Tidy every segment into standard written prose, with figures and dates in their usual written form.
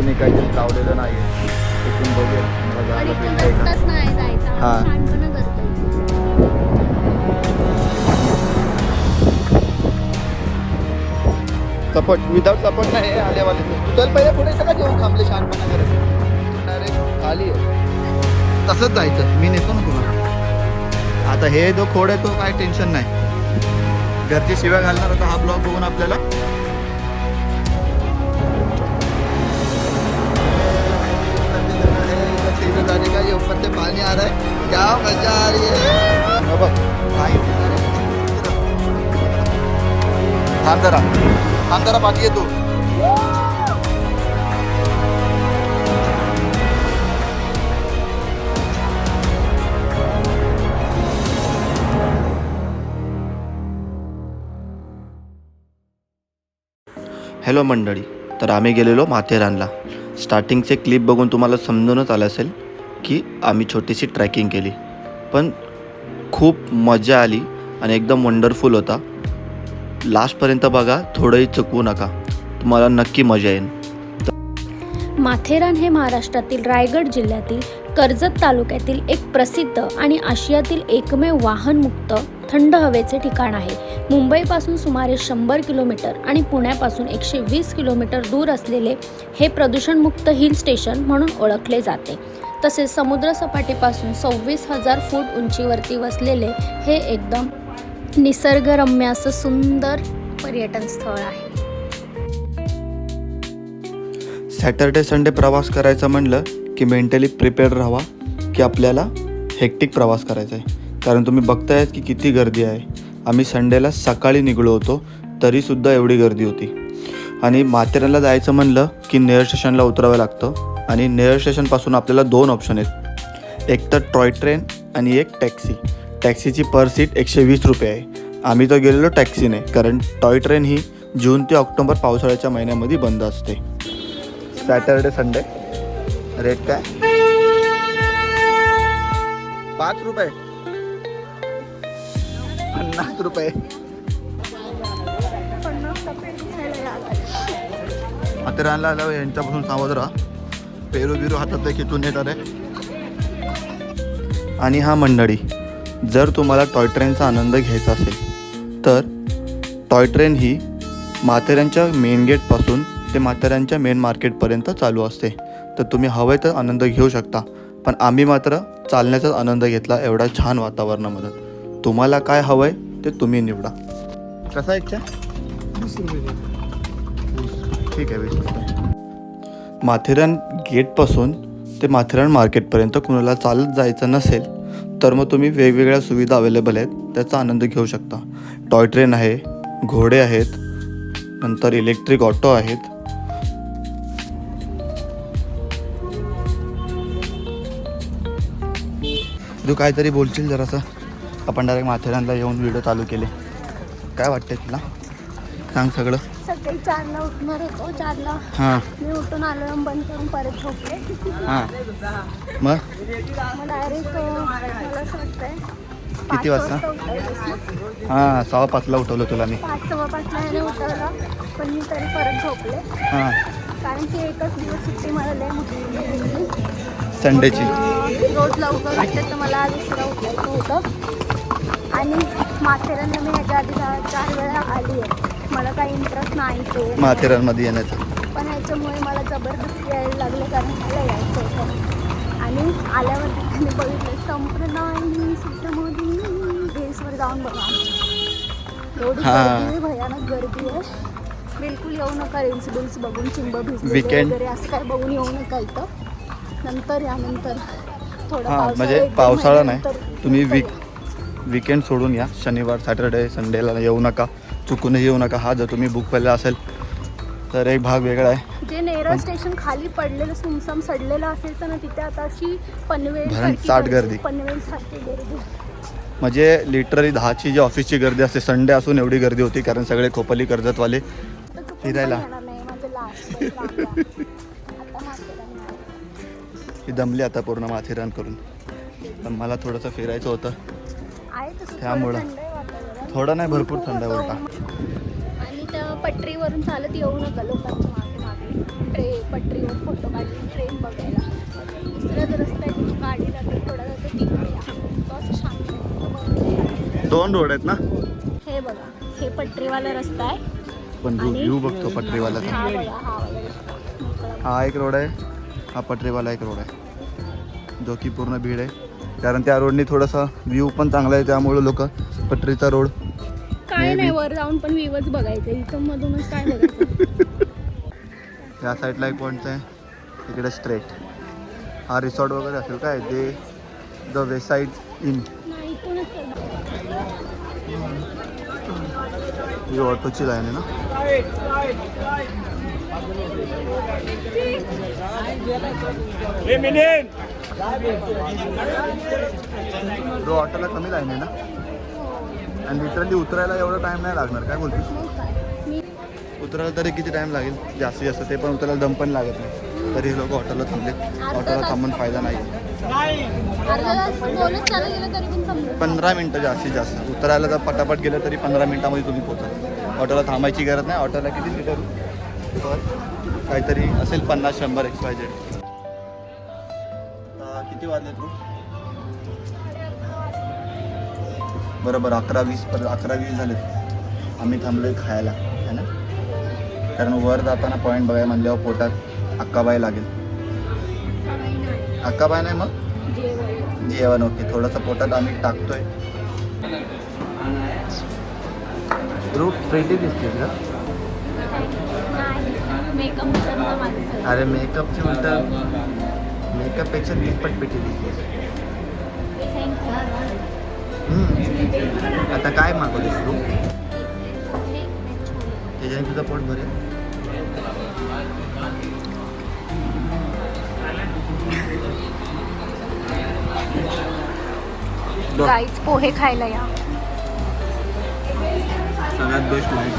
अजूनही काही लावलेलं नाही आहे. तिथून बघूया मला जायला भेटतंय का. रस्ताच नाही जायचा. हा. शहाणपणा करतोय. सपोर्ट विदाउट सपोर्ट नाही आहे आल्यावाले. तू चल पहिले पुढे का जेवण थांबले शहाणपणा करत. डायरेक्ट खाली आहे. तसंच जायचं. मी नेतो ना तुला. आता हे जो खोड आहे तो काय टेन्शन नाही. घरची शिव्या घालणार होता हा ब्लॉग बघून आपल्याला. का ऊपर से पानी आ रहा है, क्या मजा आ रही है. थांब जरा पाठी येतो. हॅलो मंडळी, तर आम्ही गेलेलो माथेरानला. स्टार्टिंगचे क्लिप बघून तुम्हाला समजूनच आलं असेल की आम्ही छोटीशी ट्रॅकिंग केली, पण खूप मजा आली आणि एकदम वंडरफुल होता. लास्टपर्यंत बघा, थोडंही चुकवू नका, तुम्हाला नक्की मजा येईल. माथेरान हे महाराष्ट्रातील रायगड जिल्ह्यातील कर्जत तालुक्यातील एक प्रसिद्ध आणि आशियातील एकमेव वाहनमुक्त थंड हवेचे ठिकाण आहे. मुंबईपासून सुमारे 100 किलोमीटर आणि पुण्यापासून 120 किलोमीटर दूर असलेले हे प्रदूषणमुक्त हिल स्टेशन म्हणून ओळखले जाते. तसेच समुद्रसपाटीपासून 26,000 फूट उंचीवरती वसलेले हे एकदम निसर्गरम्य असं सुंदर पर्यटन स्थळ आहे. सॅटर्डे संडे प्रवास करायचा म्हणलं की मेंटली प्रिपेअर राहा की आपल्याला हेक्टिक प्रवास करायचा आहे. कारण तुम्ही बघतायत की किती गर्दी आहे. आम्ही संडेला सकाळी निघलो होतो तरीसुद्धा एवढी गर्दी होती. आणि माथेरानला जायचं म्हणलं की नेर स्टेशनला उतरावं लागतं. आणि नेर स्टेशनपासून आपल्याला 2 ऑप्शन आहेत, एक तर टॉय ट्रेन आणि एक टॅक्सी. टॅक्सीची पर सीट 120 रुपये आहे. आम्ही तर गेलेलो टॅक्सीने, कारण टॉय ट्रेन ही जून ते ऑक्टोबर पावसाळ्याच्या महिन्यामध्ये बंद असते. सॅटर्डे संडे रेट काय? 5 रुपये, 50 रुपये. माथेरानला आल्यावर यांच्यापासून सावध राहा. पेरू बिरू हातात खिचून येतात आहे. आणि हा मंडळी, जर तुम्हाला टॉय ट्रेनचा आनंद घ्यायचा असेल तर टॉय ट्रेन ही माथेरानच्या मेन गेटपासून ते माथेरानच्या मेन मार्केटपर्यंत चालू असते. तर तुम्ही हवे तर आनंद घेऊ शकता, पण आम्ही मात्र चालण्याचाच आनंद घेतला एवढ्या छान वातावरणामध्ये. तुम्हाला काय हवंय ते तुम्ही निवडा. कसा इच्छा? 20 रुपये. ठीक आहे, 20 रुपये. माथेरान गेटपासून ते माथेरान मार्केटपर्यंत कुणाला चालत जायचं नसेल तर मग तुम्ही वेगवेगळ्या सुविधा अवेलेबल आहेत, त्याचा आनंद घेऊ शकता. टॉय ट्रेन आहे, घोडे आहेत, नंतर इलेक्ट्रिक ऑटो आहेत. तू काहीतरी बोलशील जरासं? आपण डायरेक्ट माथेरानला येऊन व्हिडिओ चालू केले. काय वाटतंय तुला? सांग सगळं. सकाळी 4ला उठणार होतो. 4ला हां मी उठून आलो, बंद करून परत झोपले. हां. मग डायरेक्ट मला असं वाटतंय किती वाजता? 5 हां, 6:15ला उठवलं तुला मी. 5:15 ह्याने उठवलं, पण मी तरी परत झोपले. हां, कारण की एकच दिवस सुट्टी मला लय मोठी संडेची. रोज लवकर उठते, तर मला आज उशिरा उठायचं होतं. आणि माथेरानला मी ह्याच्या आधी 4 वेळा आली आहे. मला काही इंटरेस्ट नाही ते माथेरानमध्ये येण्याचं, पण ह्याच्यामुळे मला जबरदस्ती यायला लागलं, कारण मला यायचं होतं. आणि आल्यावर मी बघितलं संप्रदाय सुद्धामध्ये रील्सवर जाऊन बघा, एवढी गर्दी आहे, भयानक गर्दी आहे. बिलकुल येऊ नका रील्स बघून चिंब भिजले वगैरे असं काय बघून येऊ नका इथं. नंतर यानंतर थोडं म्हणजे पावसाळा नाही, तुम्ही वीकेंड सोडून या. शनिवार, सॅटर्डे, संडेला येऊ नका, चुकूनही येऊ नका. हा जर तुम्ही बुक केलेला असेल तर एक भाग वेगळा आहे. जे नेरळ स्टेशन खाली पडलेलं सुमसम सडलेलं असायचं ना, तिथे आता अशी पनवेल गर्दी. पनवेलसारखी गर्दी. म्हणजे लिटरली 10ची जी ऑफिसची गर्दी असते, संडे असून एवढी गर्दी होती, कारण सगळे खोपली कर्जतवाले फिरायला. ही दमली आता पूर्ण माथेरान करून, पण मला थोडंसं फिरायचं होतं, त्यामुळं थोडं नाही भरपूर थंड होता. आणि त्या पटरीवरून चालत येऊ नका लोकांच्या मागे मागे. पटरीवर फोटो काढले, ट्रेन बघायला. दुसरा जो रस्ता आहे तिथून गाडी जाते, थोडा जाते तिकडे. तो असं शांत आहे. 2 रोड आहेत ना. हे बघा, हे पटरीवाला रस्ता आहे. पण व्ह्यू बघतो पटरीवाल्याचा. हा बघा, हा वाला रस्ता. हा एक रोड आहे, हा पटरीवाला एक रोड आहे, जो की पूर्ण भीड आहे. कारण त्या रोडनी थोडासा व्ह्यू पण चांगला आहे, त्यामुळे लोक पटरीचा रोड. काय नाही, वर जाऊन पण व्ह्यूच बघायचं, इथं मधूनच काय बघायचं. या साईडला एक पॉईंट आहे, इकडे स्ट्रेट. हा रिसॉर्ट वगैरे असेल काय ते, द वेस्ट साईड इन. नाही, इथूनच चला. ही ऑटोची लाईन आहे ना. जो ऑटोला कमी लाईन आहे ना, आणि लिटरली उतरायला एवढा टाइम नाही लागणार. काय बोलतोस? उतरायला तरी किती टाइम लागेल? जास्तीत जास्त ते पण उतरायला दम पण लागत नाही. तरी लोक ऑटोला थांबले. ऑटोला थांबून फायदा नाही. अर्धा तास बोलत चालू गेलं तरी पण समजत. 15 मिनटं जास्तीत जास्त. उतरायला जर पटापट गेलं तरी 15 मिनटामध्ये तुम्ही पोहोचा. ऑटोला थांबायची गरज नाही. ऑटोला किती सीटर? काहीतरी असेल 50-100 XYZ. किती वाजले तू? बरोबर 11-20 झालेत. आम्ही थांबलोय खायला, है ना. कारण वर जाताना पॉईंट बघायला म्हणल्यावर पोटात अक्काबाई लागेल. अक्काबाई नाही मग जेवण. ओके, थोडंसं पोटात आम्ही टाकतोय. प्रेटी दिसते का? अरे मेकअपची उलट मेकअपपेक्षा तिप्पट पेटी दिसते. आता काय मागवलीस तू? त्याच्याने तुझं पोट भरेल. गाईच पोहे खायला या. सगळ्यात बेस्ट लाईट.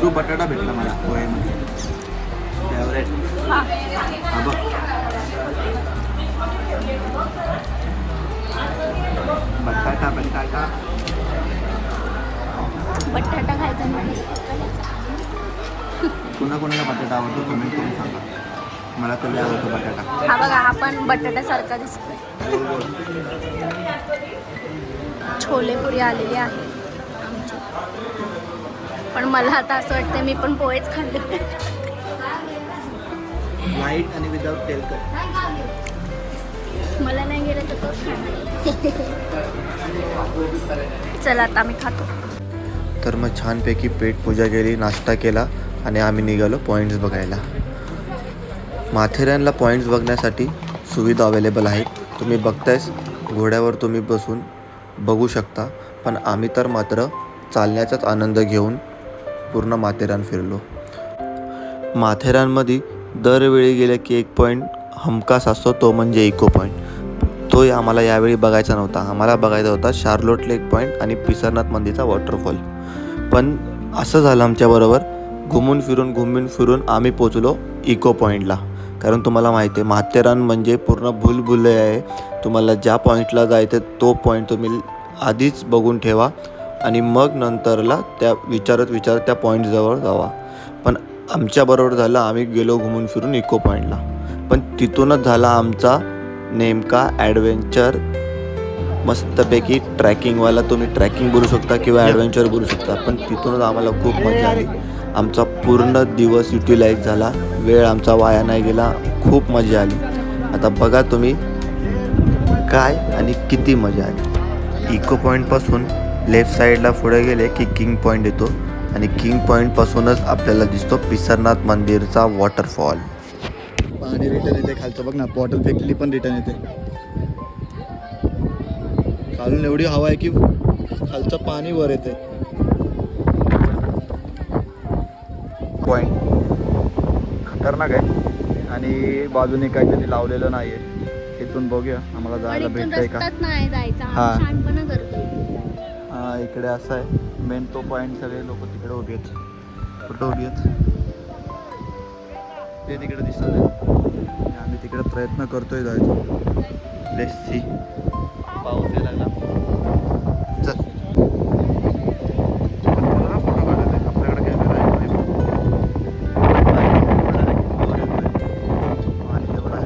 तू बटाटा भेटला मला पोहेमध्ये. फेवरेट. हा बघ. बटाटा बटाटा खायचा नाही. कोणाकोणाला बटाटा आवडतो कमेंट करून सांगा. मला तर लय आवडतो बटाटा. हा बघा, हा पण बटाट्यासारखा दिसतोय. छोलेपुरी आलेली आहे आमची. पण मला आता असं वाटतं मी पण पोहेच खाल्ले. लाईट आणि विदाउट तेलकट. मला नाही गेलं तर तोच खाणार. चला आता आम्ही खातो. तर मग छानपैकी पेट पूजा केली, नाश्ता केला आणि आम्ही निघालो पॉईंट्स बघायला. माथेरानला पॉईंट्स बघण्यासाठी सुविधा अवेलेबल आहेत. तुम्ही बघतायच, घोड्यावर तुम्ही बसून बघू शकता. पण आम्ही तर मात्र चालण्याचाच आनंद घेऊन पूर्ण माथेरान फिरलो. माथेरानमध्ये दरवेळी गेले की एक पॉईंट हमखास असतो, तो म्हणजे इको पॉईंट. तोही आम्हाला यावेळी बघायचा नव्हता. आम्हाला बघायचा होता शार्लोट लेक पॉईंट आणि पिसरनाथ मंदिरचा वॉटरफॉल. पण असं झालं आमच्याबरोबर, घुमून फिरून आम्ही पोचलो इको पॉईंटला. कारण तुम्हाला माहिती आहे माथेरान म्हणजे पूर्ण भूलभुलैया आहे. तुम्हाला ज्या पॉईंटला जायचं तो पॉईंट तुम्ही आधीच बघून ठेवा आणि मग नंतरला त्या विचारत त्या पॉईंटजवळ जावा. पण आमच्याबरोबर झालं, आम्ही गेलो घुमून फिरून इको पॉईंटला. पण तिथूनच झाला आमचा नेमका ॲडव्हेंचर. मस्तपैकी ट्रॅकिंगवाला, तुम्ही ट्रॅकिंग बोलू शकता किंवा ॲडव्हेंचर बोलू शकता. पण तिथूनच आम्हाला खूप मजा आली. आमचा पूर्ण दिवस युटिलाइज झाला, वेळ आमचा वाया नाही गेला, खूप मजा आली. आता बघा तुम्ही काय आणि किती मजा आली. इको पॉईंटपासून लेफ्ट साईडला पुढे गेले की किंग पॉईंट येतो आणि किंग पॉईंटपासूनच आपल्याला दिसतो पिसरनाथ मंदिरचा वॉटरफॉल. पाणी रिटर्न येते खालचं बघ ना, बॉटल फेकली पण रिटर्न येते. खालून एवढी हवा आहे की खालचं पाणी वर येते. पॉईंट खतरनाक आहे आणि बाजूने काहीतरी लावलेलं नाही आहे. इथून बघूया आम्हाला जायला भेटतंय का. नाही जायचा, हा. शांतपणा करतोय. हा, इकडे असं आहे मेन तो पॉईंट. सगळे लोक तिकडे उभी आहेत. कुठं उभी आहेत ते तिकडे दिसत आहे. आम्ही तिकडे प्रयत्न करतोय जायचा. Let's see. पाऊस यायला लागला. चल मला फोटो काढायचा आहे. आपल्याकडे कॅमेरा आहे. पाणी एवढं आहे.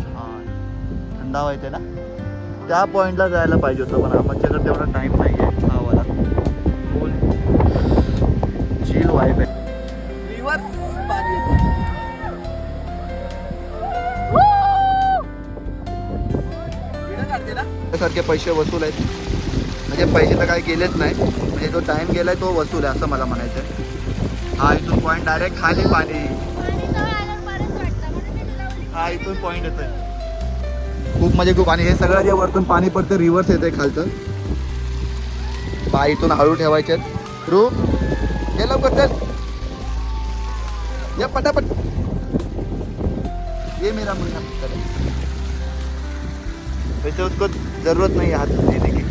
छान थंड हवा येते ना. त्या पॉईंटला जायला पाहिजे होतं पण आमच्याकडे तेवढा टाईम नाही आहे. हवाला फुल चिल वाईब आहे. रिव्हर्स पाणी सारखे पैसे वसूल आहेत. म्हणजे पैसे तर काही गेलेच नाही. म्हणजे जो टाइम गेलाय तो वसूल आहे असं मला म्हणायचं आहे. हा इथून पॉईंट डायरेक्ट खाली पाणी. हा इथून पॉईंट येतोय खूप म्हणजे खूप. आणि हे सगळं जे वरतून पाणी पडतं रिव्हर्स येतंय खालचं. पाय इथून हळू ठेवायचे. रू ये लवकर चल या पटापट ये मेरा मुन्ना. वैसे उसको जरूरत नहीं है हाथ देने की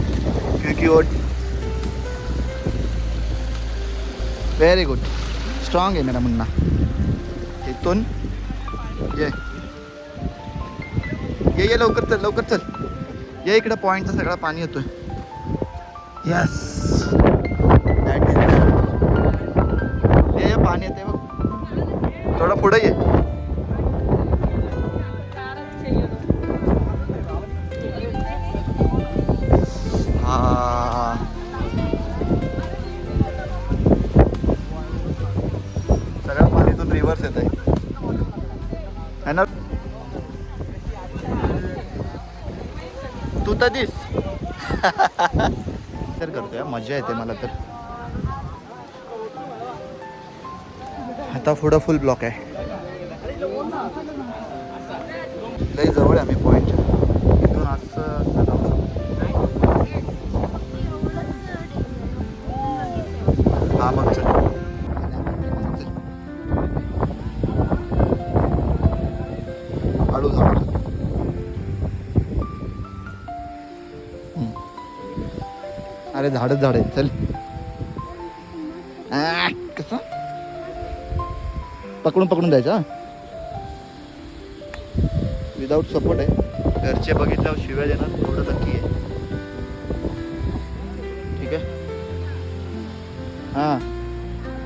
क्योंकि वो वेरी गुड स्ट्रांग है मेरा मुन्ना. इथून ये लवकर चल लवकर चल. ये इकडे पॉईंटचं सगळं पाणी येतोय. यस दॅट इज ये पाणी येते बघ. थोडं पुढे ये. हा सगळं पाणी इथून रिव्हर्स येत आहे ना. तू तर दिस तर करतोय. मजा येते मला तर. आता पुढं फुल ब्लॉक आहे. लई जवळ आहे आम्ही पॉईंटच्या. इथून असं जाऊ शकतो. हा मग चल हळू जाऊ. अरे झाडच झाड आहे. चल कसं पकडून पकडून जायचं. विदाऊट सपोर्ट आहे. घरचे बघितल्यावर शिव्या देणार. थोडं नक्की आहे. ठीक आहे. हां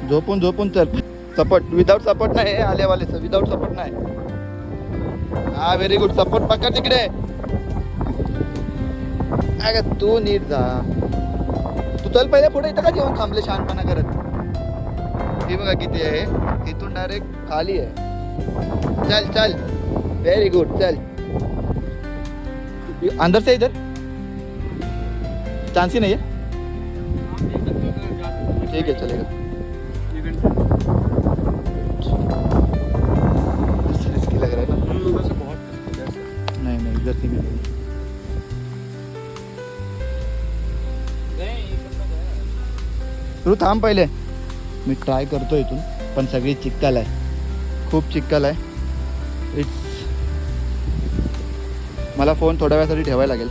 झोपून झोपून चल. सपोर्ट विदाऊट सपोर्ट नाही. आलेवालेचं विदाऊट सपोर्ट नाही. हा व्हेरी गुड. सपोर्ट पकड तिकडे. अगं तू नीट जा. तू चल पहिले पुढे. इथं का जेवण थांबले शहाणपणा करत. हे बघा किती आहे. इथून डायरेक्ट खाली आहे. चल चल वेरी गुड. चल अंदर से इधर चांस ही नहीं है. ठीक है चलेगा. रिस्की लग रहा है ना. नहीं नहीं इधर से भी तू थांब पहिले. मी ट्राय करतो इथून पण सगळी चिक्कल आहे. खूप चिक्कल आहे. इट्स मला फोन थोड्या वेळासाठी ठेवायला लागेल.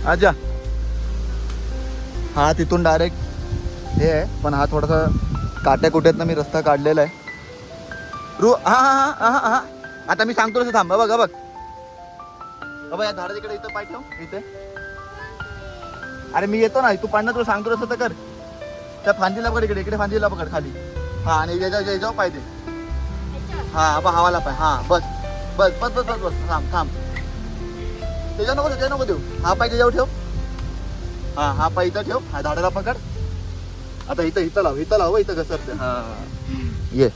आजा हा तिथून डायरेक्ट हे आहे पण हा थोडासा काट्या कुट्यातनं मी रस्ता काढलेला आहे. रू हा हा हा हा हा आता मी सांगतो तसं थांब. बघ बघ बाबा या झाडा तिकडे इथं पाय ठेव. इथे अरे मी येतो ना. तू पाडणं तुला सांगतो तसं तर कर. त्या फांदीला पकड. इकडे इकडे फांदीला पकड खाली. हा आणि याच्यावर पाय दे. हा बा हवाला पाय. हा बस बस बस बस बस बस थांब थांब. त्याच्या नको देऊ. हा पाय त्याच्यावर ठेव. हा पाय इथं ठेव. हा झाडाला पकड. आता इथं लाव इथं घसरते. हा ये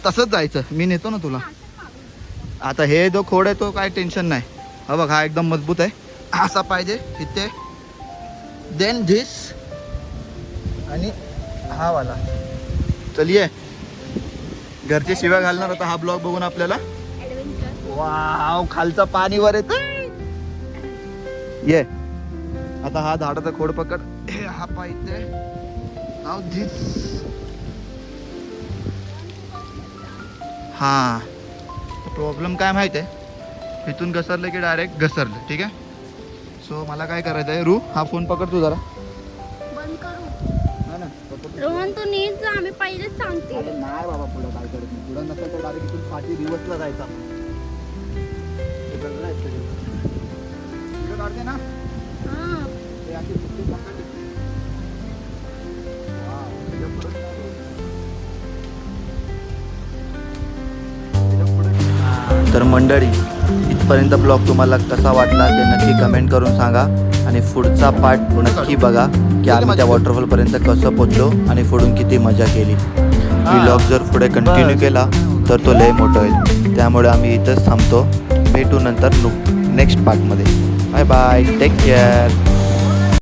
तसंच जायचं. मी नेतो ना तुला. आता हे जो खोड आहे तो काय टेन्शन नाही. हा बघ हा एकदम मजबूत आहे. असा पाहिजे इथे. देन धिस आणि हा वाला. चलिये घरचे शिव्या घालणार आता हा ब्लॉग बघून आपल्याला. वाव खालचं पाणी वर येत. ये आता हा झाडाचा खोड पकड. हा पाहिजे. नाव धिस. हा प्रॉब्लेम काय माहिती आहे. इथून घसरलं की डायरेक्ट घसरलं. ठीक आहे. सो मला काय करायचं आहे. रू हा फोन पकड तू जरा. बंद करू. हा ना रोहन तू नीट जा, आम्ही पहिलेच सांगते. अरे नाही बाबा पुढं काय करत नाही. पुढं नसेल तर डायरेक्ट इथून पाठी रिवर्सला जायचा. हे वेगळं आहे सगळं. व्हिडिओ काढते ना हा. ते अशी सुट्टी पकडली. वाव, व्हिडिओ पुढं नाही व्हिडिओ पुढं. तर मंडळी, इथपर्यंत ब्लॉग तुम्हाला कसा वाटला ते नक्की कमेंट करून सांगा आणि पुढचा पार्ट नक्की बघा की आम्ही त्या वॉटरफॉलपर्यंत कसं पोचलो आणि पुढून किती मजा केली. ब्लॉग जर पुढे कंटिन्यू केला तर तो लय मोठं होईल. त्यामुळे आम्ही इथंच थांबतो. भेटू नंतर नेक्स्ट पार्टमध्ये. Bye bye, take care.